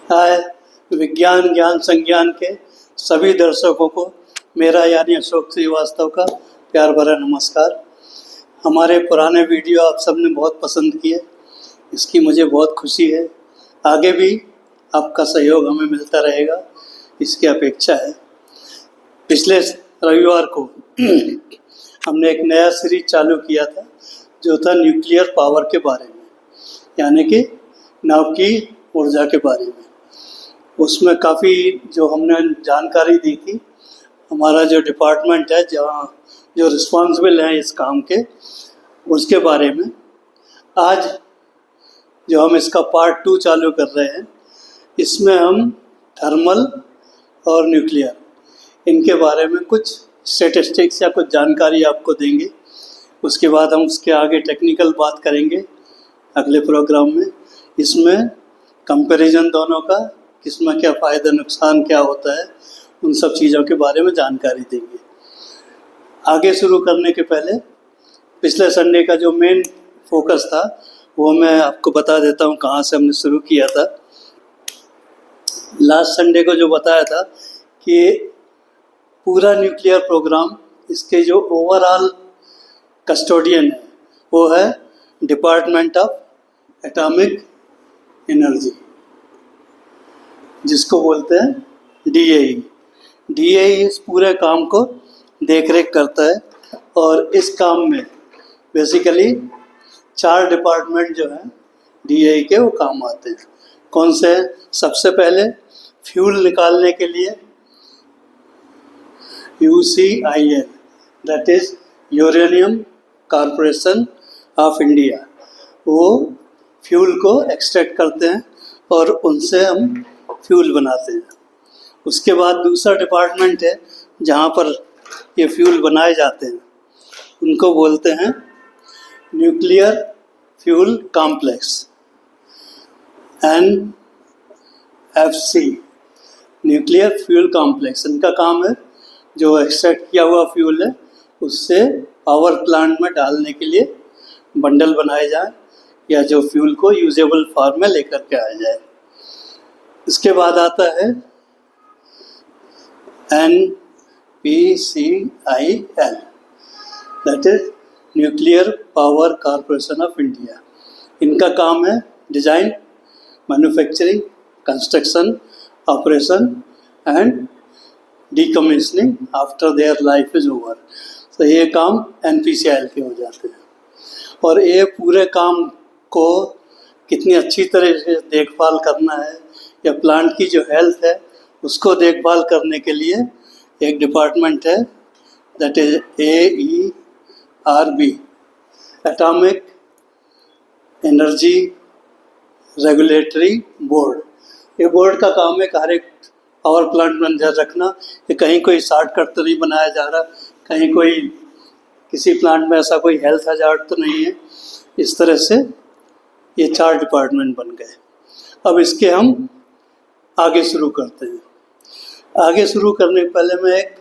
हाय विज्ञान ज्ञान संज्ञान के सभी दर्शकों को मेरा यानी अशोक श्रीवास्तव का प्यार भरा नमस्कार। हमारे पुराने वीडियो आप सबने बहुत पसंद किए, इसकी मुझे बहुत खुशी है। आगे भी आपका सहयोग हमें मिलता रहेगा, इसकी अपेक्षा है। पिछले रविवार को हमने एक नया सीरीज चालू किया था जो था न्यूक्लियर पावर के बारे में, यानी कि नवकीय ऊर्जा के बारे में। उसमें काफ़ी जो हमने जानकारी दी थी, हमारा जो डिपार्टमेंट है जहाँ जो रिस्पॉन्सिबल हैं इस काम के, उसके बारे में आज जो हम इसका पार्ट 2 चालू कर रहे हैं, इसमें हम थर्मल और न्यूक्लियर इनके बारे में कुछ स्टैटिस्टिक्स या कुछ जानकारी आपको देंगे। उसके बाद हम उसके आगे टेक्निकल बात करेंगे अगले प्रोग्राम में। इसमें कंपैरिजन दोनों का, किसमें क्या फ़ायदा नुकसान क्या होता है, उन सब चीज़ों के बारे में जानकारी देंगे। आगे शुरू करने के पहले पिछले संडे का जो मेन फोकस था वो मैं आपको बता देता हूँ कहाँ से हमने शुरू किया था। लास्ट संडे को जो बताया था कि पूरा न्यूक्लियर प्रोग्राम, इसके जो ओवरऑल कस्टोडियन है वो है डिपार्टमेंट ऑफ एटॉमिक एनर्जी, जिसको बोलते हैं डीएई। डीएई इस पूरे काम को देख रेख करता है और इस काम में बेसिकली 4 डिपार्टमेंट जो हैं डीएई के वो काम आते हैं। कौन से? सबसे पहले फ्यूल निकालने के लिए UCIL, that is uranium corporation of India, वो फ्यूल को एक्सट्रैक्ट करते हैं और उनसे हम फ्यूल बनाते हैं। उसके बाद दूसरा डिपार्टमेंट है जहाँ पर ये फ्यूल बनाए जाते हैं, उनको बोलते हैं nuclear fuel complex, NFC, nuclear fuel complex. इनका काम है जो एक्सट्रैक्ट किया हुआ फ्यूल है उससे पावर प्लांट में डालने के लिए बंडल बनाए जाए या जो फ्यूल को यूजेबल फॉर्म में लेकर के आया जाए। इसके बाद आता है NPCIL, that is nuclear power corporation of India. इनका काम है design, manufacturing, construction, operation and decommissioning after their life is over. तो ये काम NPCIL के हो जाते हैं। और ये पूरे काम को कितनी अच्छी तरह से देखभाल करना है या प्लांट की जो हेल्थ है उसको देखभाल करने के लिए एक डिपार्टमेंट है, that is AERB, atomic energy regulatory board. ये बोर्ड का काम है हर एक पावर प्लांट में नजर रखना कि कहीं कोई शॉर्टकट तो नहीं बनाया जा रहा, कहीं कोई किसी प्लांट में ऐसा कोई हेल्थ हजार्ड तो नहीं है। इस तरह से ये 4 डिपार्टमेंट बन गए। अब इसके हम आगे शुरू करते हैं। आगे शुरू करने से पहले मैं एक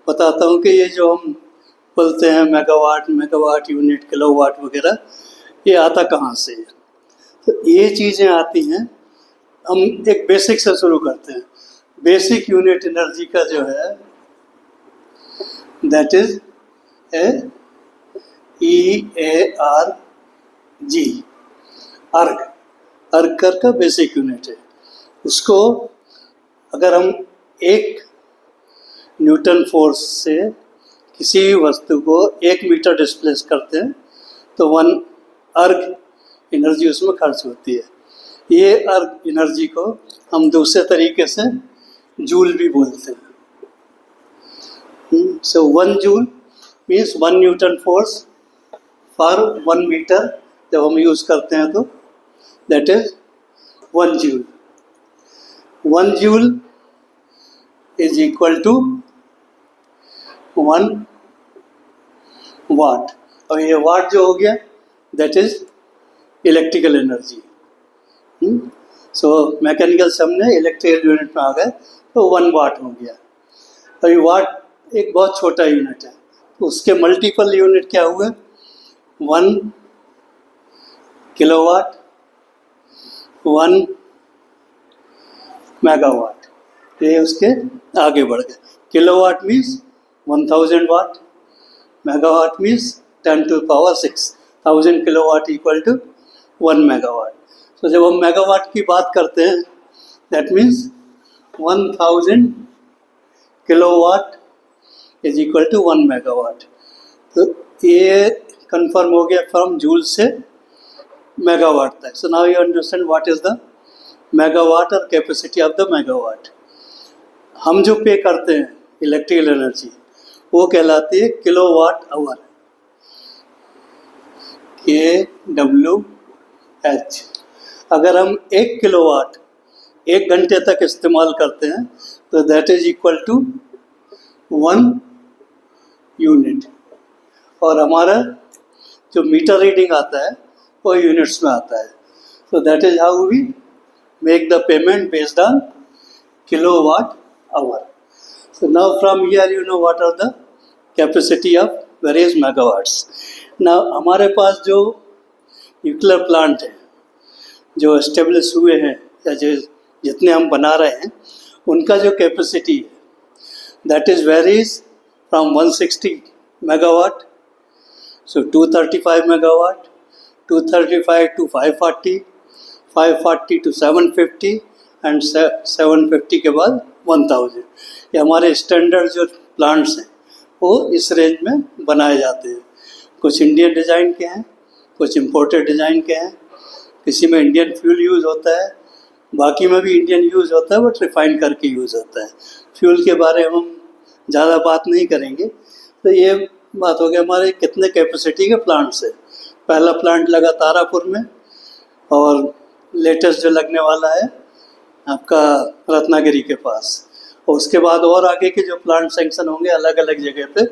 बताता हूँ कि ये जो हम बोलते हैं मेगावाट यूनिट, किलोवाट वगैरह, ये आता कहाँ से है। तो ये चीज़ें आती हैं, हम एक बेसिक से शुरू करते हैं। बेसिक यूनिट एनर्जी का जो है दैट इज EARG, अर्ग का बेसिक यूनिट है। उसको अगर हम 1 न्यूटन फोर्स से किसी भी वस्तु को 1 मीटर डिस्प्लेस करते हैं तो 1 अर्ग एनर्जी उसमें खर्च होती है। ये अर्ग एनर्जी को हम दूसरे तरीके से जूल भी बोलते हैं। So 1 joule means 1 newton force for 1 metre जब हम यूज़ करते हैं तो that is 1 joule. 1 joule is equal to 1 watt, और ये वाट जो हो गया that is electrical energy. So mechanical से हमने इलेक्ट्रिकल यूनिट में आ गए तो 1 वाट हो गया। और ये वाट एक बहुत छोटा यूनिट है, तो उसके मल्टीपल यूनिट क्या हुए? 1 किलोवाट, 1 मेगावाट, ये उसके आगे बढ़ गए। Kilowatt means 1000 watt, megawatt means 10⁶, 1000 kilowatt equal to 1 megawatt. तो जब हम मेगावाट की बात करते हैं that means 1000 kilowatt is equal to 1 megawatt. तो ये कंफर्म हो गया फ्रॉम जूल से मेगावाट तक। So now you understand what is the megawatt और कैपेसिटी ऑफ द मेगावाट। हम जो पे करते हैं इलेक्ट्रिकल एनर्जी वो कहलाती है किलोवाट आवर, KWH। अगर हम 1 किलोवाट 1 घंटे तक इस्तेमाल करते हैं तो that is equal to 1 unit, और हमारा जो मीटर रीडिंग आता है वो यूनिट्स में आता है। So that is how we make the payment based on kilowatt hour. So now from here you know what are the capacity of various megawatts. Now हमारे पास जो न्यूक्लियर प्लांट है जो एस्टेब्लिश हुए हैं या जो जितने हम बना रहे हैं उनका जो कैपेसिटी है that is varies from 160 megawatt, so 235 megawatt, 235 to 540, 540 to 750 and 750 के बाद 1000। ये हमारे स्टैंडर्ड जो प्लांट्स हैं वो इस रेंज में बनाए जाते हैं। कुछ इंडियन डिज़ाइन के हैं, कुछ इम्पोर्टेड डिज़ाइन के हैं, किसी में इंडियन फ्यूल यूज़ होता है, बाकी में भी इंडियन यूज़ होता है बट रिफाइन करके यूज़ होता है। फ्यूल के बारे में हम ज़्यादा बात नहीं करेंगे। तो ये बात हो गया हमारे कितने कैपेसिटी के प्लांट्स है। पहला प्लांट लगा तारापुर में और लेटेस्ट जो लगने वाला है आपका रत्नागिरी के पास, और उसके बाद और आगे के जो प्लांट सैंक्शन होंगे अलग अलग जगह पे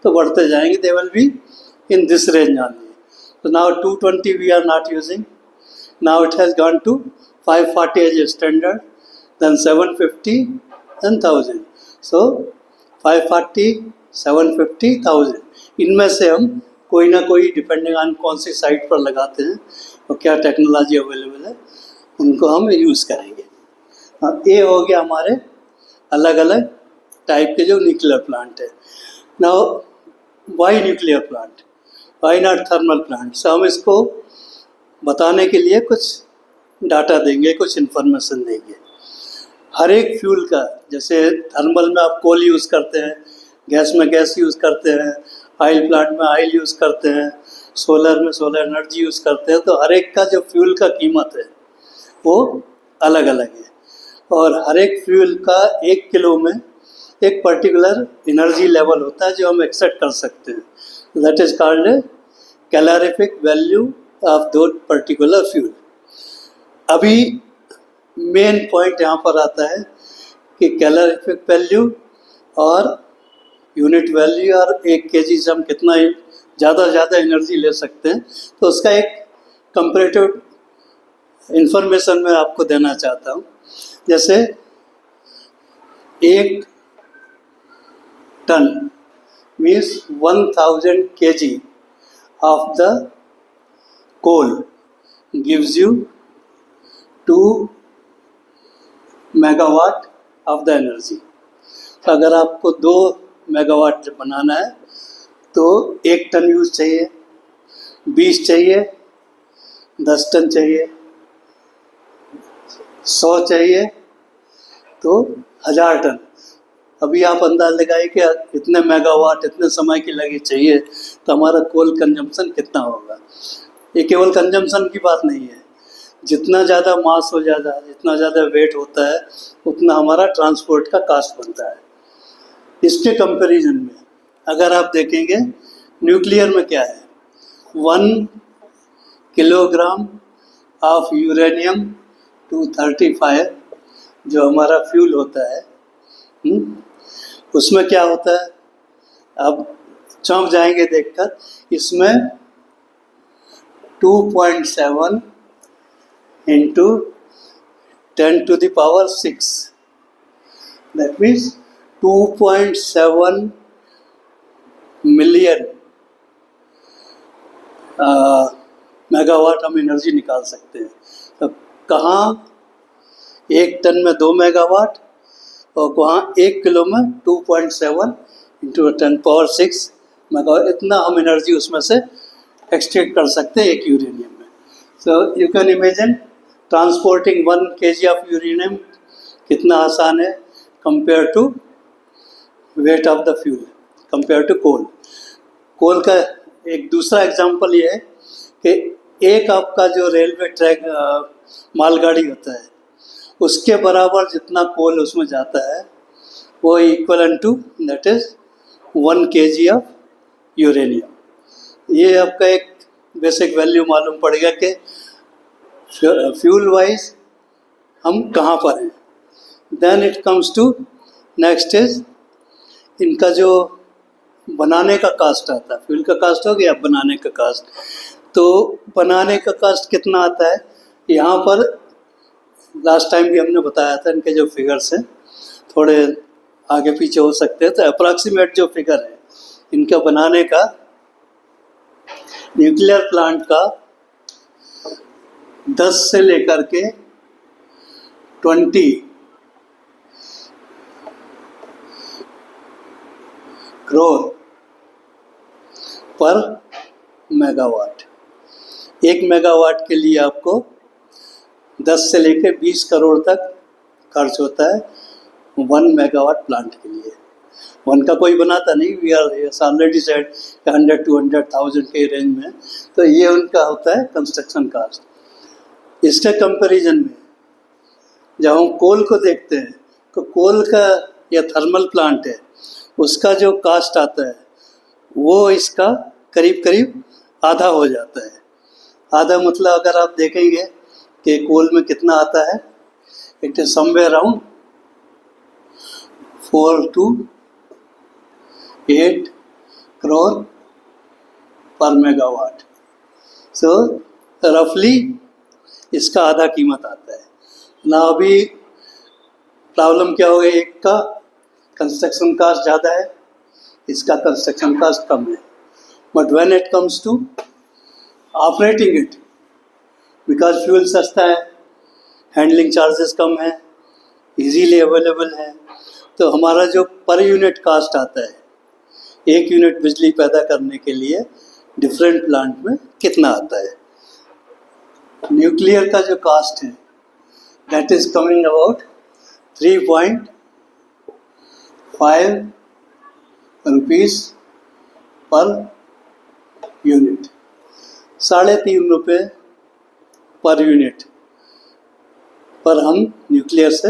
तो बढ़ते जाएंगे। They will be in this range only. तो now 220 we are not using, now it has gone to 540 as a standard, then 750 and 1000। So 540, 750, 1000, इनमें से हम कोई ना कोई डिपेंडिंग ऑन कौन सी साइट पर लगाते हैं और क्या टेक्नोलॉजी अवेलेबल है उनको हम यूज़ करेंगे। ये हो गया हमारे अलग अलग टाइप के जो न्यूक्लियर प्लांट है। Now why nuclear plant, why not thermal plant. So हम इसको बताने के लिए कुछ डाटा देंगे, कुछ इन्फॉर्मेशन देंगे। हर एक फ्यूल का, जैसे थर्मल में आप कोल यूज़ करते हैं, गैस में गैस यूज़ करते हैं, ऑयल प्लांट में ऑयल यूज़ करते हैं, सोलर में सोलर एनर्जी यूज़ करते हैं, तो हर एक का जो फ्यूल का कीमत है वो अलग अलग है। और हर एक फ्यूल का 1 किलो में एक पर्टिकुलर एनर्जी लेवल होता है जो हम एक्सेप्ट कर सकते हैं, that is called calorific value of दो पर्टिकुलर फ्यूल। अभी मेन पॉइंट यहाँ पर आता है कि कैलोरीफिक वैल्यू और यूनिट वैल्यू और 1 kg से हम कितना ज़्यादा एनर्जी ले सकते हैं, तो उसका एक कंपैरेटिव इंफॉर्मेशन मैं आपको देना चाहता हूँ। जैसे 1 ton means 1000 kg of the coal gives you 2 megawatt of the energy. तो अगर आपको 2 मेगावाट बनाना है तो 1 टन यूज चाहिए, 20 चाहिए, 10 टन चाहिए, 100 चाहिए तो 1000 टन। अभी आप अंदाज लगाइए कि इतने मेगावाट इतने समय की लगी चाहिए तो हमारा कोल कंजम्पशन कितना होगा। ये केवल कंजम्पशन की बात नहीं है, जितना ज़्यादा मास हो जाता है, जितना ज़्यादा वेट होता है उतना हमारा ट्रांसपोर्ट का कास्ट बनता है। इसके कंपैरिजन में अगर आप देखेंगे न्यूक्लियर में क्या है, 1 किलोग्राम ऑफ यूरेनियम 235 जो हमारा फ्यूल होता है, उसमें क्या होता है आप चौंक जाएंगे देखकर, इसमें 2.7 into 10⁶, that means 2.7 million megawatt हम एनर्जी निकाल सकते हैं। तो कहाँ 1 टन में 2 मेगावाट और वहाँ 1 किलो में 2.7 इंटू 10⁶ मेगावाट, इतना हम एनर्जी उसमें से एक्सट्रैक्ट कर सकते हैं एक यूरेनियम में। So you can imagine transporting 1 kg of uranium कितना आसान है compare to weight of the fuel, compare to coal. Coal का एक दूसरा एग्जांपल ये है कि एक आपका जो रेलवे ट्रैक मालगाड़ी होता है उसके बराबर जितना कोल उसमें जाता है वो equivalent to that is 1 kg of uranium. ये आपका एक बेसिक वैल्यू मालूम पड़ेगा कि फ्यूल वाइज हम कहाँ पर हैं। Then it comes to next is इनका जो बनाने का कास्ट आता है, फ्यूल का कास्ट हो गया, बनाने का कास्ट। तो बनाने का कास्ट कितना आता है, यहाँ पर लास्ट टाइम भी हमने बताया था, इनके जो फिगर्स हैं थोड़े आगे पीछे हो सकते हैं, तो अप्रॉक्सीमेट जो फिगर है इनका बनाने का न्यूक्लियर प्लांट का 10 से लेकर के 20 करोड़ पर मेगावाट। 1 मेगावाट के लिए आपको 10 से लेकर 20 करोड़ तक खर्च होता है 1 मेगावाट प्लांट के लिए। 1 का कोई बनाता नहीं, we are already said 100 to 100,000 के रेंज में। तो ये उनका होता है कंस्ट्रक्शन कास्ट। इसके कंपैरिजन में जब हम कोल को देखते हैं तो कोल का या थर्मल प्लांट है उसका जो कास्ट आता है वो इसका करीब करीब आधा हो जाता है। आधा मतलब अगर आप देखेंगे कि कोल में कितना आता है, it is somewhere around 4 to 8 crore पर मेगावाट। सो रफली इसका आधा कीमत आता है ना। अभी प्रॉब्लम क्या हो गई, एक का कंस्ट्रक्शन कास्ट ज़्यादा है, इसका कंस्ट्रक्शन कास्ट कम है। But when it comes to operating it, because fuel सस्ता है, हैंडलिंग चार्जेस कम है, इजीली अवेलेबल है, तो हमारा जो पर यूनिट कास्ट आता है, 1 यूनिट बिजली पैदा करने के लिए डिफरेंट प्लांट में कितना आता है। न्यूक्लियर का जो कास्ट है that is coming about 3.5 rupees per unit, 3.5 रुपये पर यूनिट पर हम न्यूक्लियर से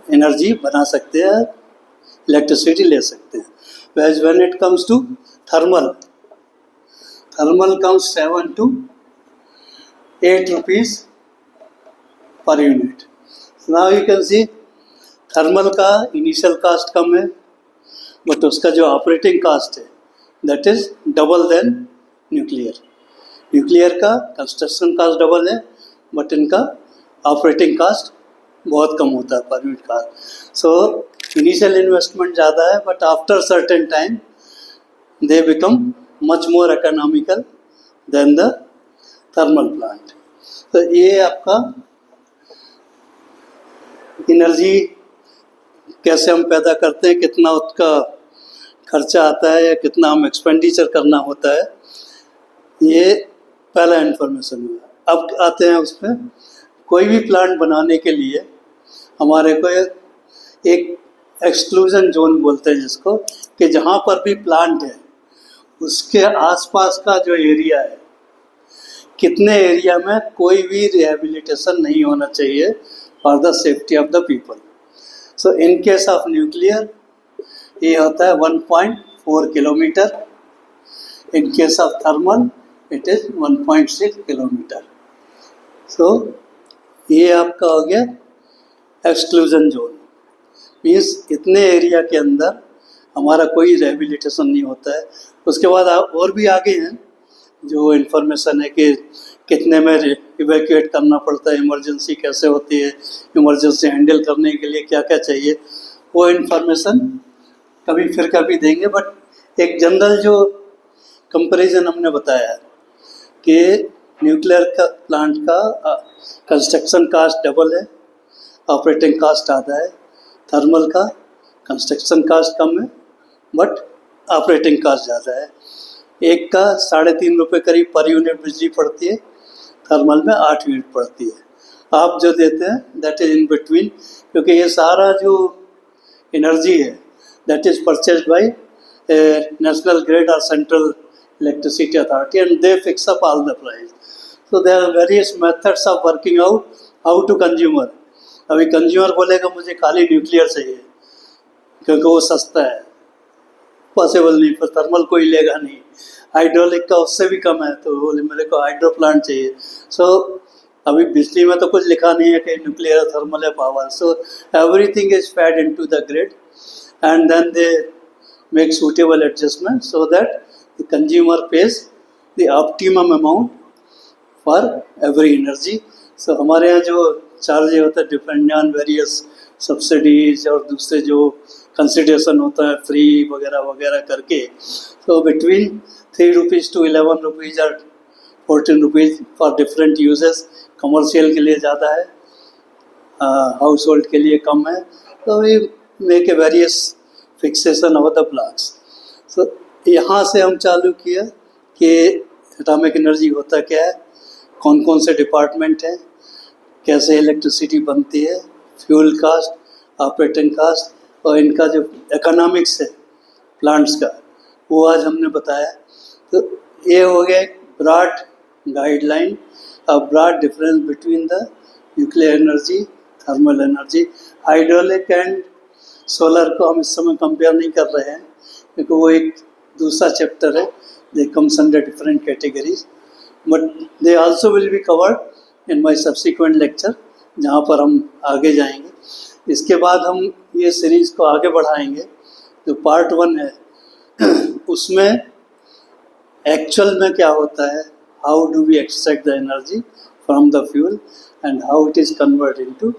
एनर्जी बना सकते हैं, इलेक्ट्रिसिटी ले सकते हैं। Whereas when it comes to thermal comes 7 to 8 rupees per unit. So now you can see thermal का इनिशियल कास्ट कम है बट उसका जो ऑपरेटिंग कास्ट है that is double than nuclear. Nuclear का कंस्ट्रक्शन कास्ट डबल है but इनका operating cost बहुत कम होता है पर unit cost. So initial investment ज़्यादा है but after certain time they become much more economical than the thermal plant. तो ये आपका एनर्जी कैसे हम पैदा करते हैं, कितना उसका खर्चा आता है या कितना हम एक्सपेंडिचर करना होता है, ये पहला इन्फॉर्मेशन हुआ। अब आते हैं उस पर, कोई भी प्लांट बनाने के लिए हमारे को एक एक्सक्लूजन जोन बोलते हैं जिसको, कि जहाँ पर भी प्लांट है उसके आसपास का जो एरिया है, कितने एरिया में कोई भी रिहेबिलिटेशन नहीं होना चाहिए for the safety of the people. So in case of nuclear ये होता है 1.4 kilometre, in case of thermal it is 1.6 kilometre. So ये आपका हो गया एक्सक्लूजन जोन, मीन्स इतने एरिया के अंदर हमारा कोई रिहेबिलिटेशन नहीं होता है। उसके बाद आप और भी आगे हैं जो इन्फॉर्मेशन है कि कितने में इवैक्यूएट करना पड़ता है, इमरजेंसी कैसे होती है, इमरजेंसी हैंडल करने के लिए क्या क्या चाहिए, वो इन्फॉर्मेशन कभी फिर कभी देंगे। बट एक जनरल जो कंपैरिजन हमने बताया कि न्यूक्लियर का प्लांट का कंस्ट्रक्शन कास्ट डबल है ऑपरेटिंग कास्ट आता है। थर्मल का कंस्ट्रक्शन कास्ट कम है बट ऑपरेटिंग कास्ट ज़्यादा है। एक का 3.5 रुपये करीब पर यूनिट बिजली पड़ती है, थर्मल में 8 यूनिट पड़ती है। आप जो देते हैं दैट इज़ इन बिटवीन, क्योंकि ये सारा जो एनर्जी है that is purchased by national grid और central electricity authority and they fix up all the price. So there are various methods of working out how to consumer। अभी consumer बोलेगा मुझे खाली न्यूक्लियर चाहिए क्योंकि वो सस्ता है, पॉसिबल नहीं, पर थर्मल कोई लेगा नहीं। हाइड्रोलिक का उससे भी कम है तो बोले मेरे को हाइड्रो प्लांट चाहिए। सो अभी बिजली में तो कुछ लिखा नहीं है कि न्यूक्लियर थर्मल है power. So everything is fed into the grid and then they make suitable adjustment so that the consumer pays the optimum amount for every energy. So हमारे यहाँ जो चार्ज होता है डिपेंड ऑन वेरियस सब्सिडीज और दूसरे जो consideration होता है फ्री वगैरह वगैरह करके, तो बिटवीन 3 रुपीज़ टू 11 रुपीज़ और 14 rupees for different uses. Commercial के लिए ज़्यादा है, हाउस होल्ड के लिए कम है। तो we make a various fixation of the blocks. So यहाँ से हम चालू किया कि एटॉमिक एनर्जी होता क्या है, कौन कौन से डिपार्टमेंट हैं, कैसे इलेक्ट्रिसिटी बनती है, फ्यूल कास्ट, ऑपरेटिंग कास्ट और इनका जो इकोनॉमिक्स है प्लांट्स का, वो आज हमने बताया। तो ये हो गया एक broad guideline, a broad difference between the nuclear energy, thermal energy. Hydraulic and solar को हम इस समय कंपेयर नहीं कर रहे हैं क्योंकि वो एक दूसरा चैप्टर है, they comes under different categories, but they also will be covered in my subsequent lecture जहाँ पर हम आगे जाएंगे। इसके बाद हम ये सीरीज़ को आगे बढ़ाएंगे। जो पार्ट 1 है उसमें एक्चुअल में क्या होता है, how do we extract the energy from the fuel and how it is convert into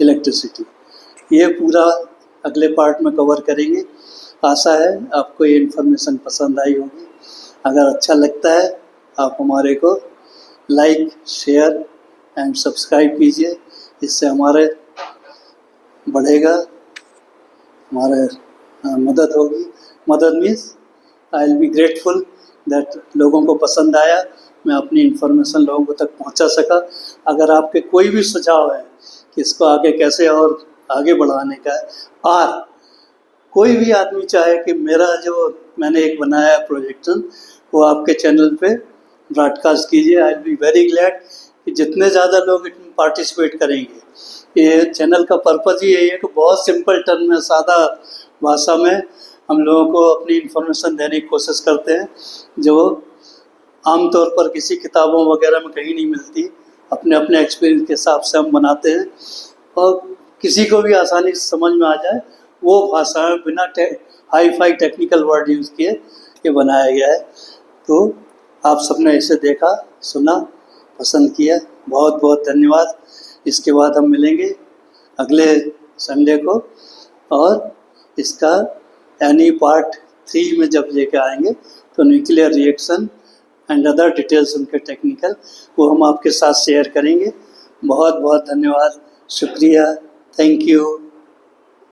electricity, ये पूरा अगले पार्ट में कवर करेंगे। आशा है आपको ये इन्फॉर्मेशन पसंद आई होगी। अगर अच्छा लगता है आप हमारे को लाइक, शेयर एंड सब्सक्राइब कीजिए, इससे हमारे बढ़ेगा, हमारे मदद होगी। मदद means I will be grateful that लोगों को पसंद आया, मैं अपनी इन्फॉर्मेशन लोगों को तक पहुंचा सका। अगर आपके कोई भी सुझाव है कि इसको आगे कैसे और आगे बढ़ाने का है, और कोई भी आदमी चाहे कि मेरा जो मैंने एक बनाया प्रोजेक्शन वो आपके चैनल पे ब्रॉडकास्ट कीजिए, I will be very glad कि जितने ज़्यादा लोग इसमें पार्टिसिपेट करेंगे। ये चैनल का पर्पज़ ही यही है कि बहुत सिंपल टर्म में, सादा भाषा में हम लोगों को अपनी इन्फॉर्मेशन देने की कोशिश करते हैं जो आमतौर पर किसी किताबों वगैरह में कहीं नहीं मिलती। अपने अपने एक्सपीरियंस के हिसाब से हम बनाते हैं और किसी को भी आसानी से समझ में आ जाए वो भाषा में, बिना hi fi technical word use किए ये बनाया गया है। तो आप सबने इसे देखा, सुना, पसंद किया, बहुत बहुत धन्यवाद। इसके बाद हम मिलेंगे अगले संडे को और इसका यानी पार्ट 3 में जब लेके आएंगे तो nuclear reaction and other details उनके टेक्निकल वो हम आपके साथ शेयर करेंगे। बहुत बहुत धन्यवाद, शुक्रिया, थैंक यू।